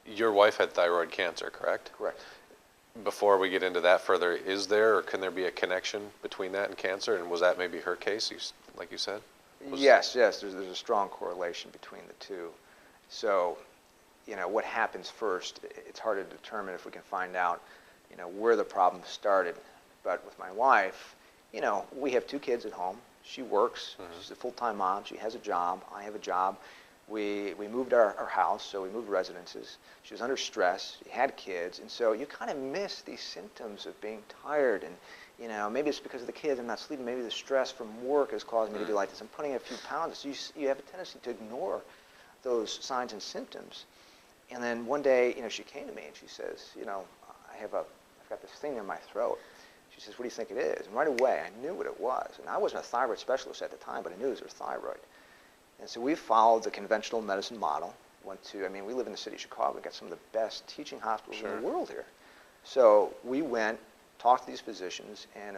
Your wife had thyroid cancer, correct? Correct. Before we get into that further, is there or can there be a connection between that and cancer? And was that maybe her case, like you said? Yes, there's a strong correlation between the two. So, what happens first, it's hard to determine if we can find out, where the problem started. But with my wife, we have 2 kids at home. She works. Mm-hmm. She's a full-time mom. She has a job. I have a job. We moved our house, so we moved residences. She was under stress. She had kids. And so you kind of miss these symptoms of being tired. And, maybe it's because of the kids. I'm not sleeping. Maybe the stress from work has caused me to be like this. I'm putting a few pounds. So you have a tendency to ignore those signs and symptoms. And then one day, she came to me and she says, I've got this thing in my throat. She says, what do you think it is? And right away, I knew what it was. And I wasn't a thyroid specialist at the time, but I knew it was her thyroid. And so we followed the conventional medicine model. We live in the city of Chicago. We've got some of the best teaching hospitals in the world here. So we went, talked to these physicians, and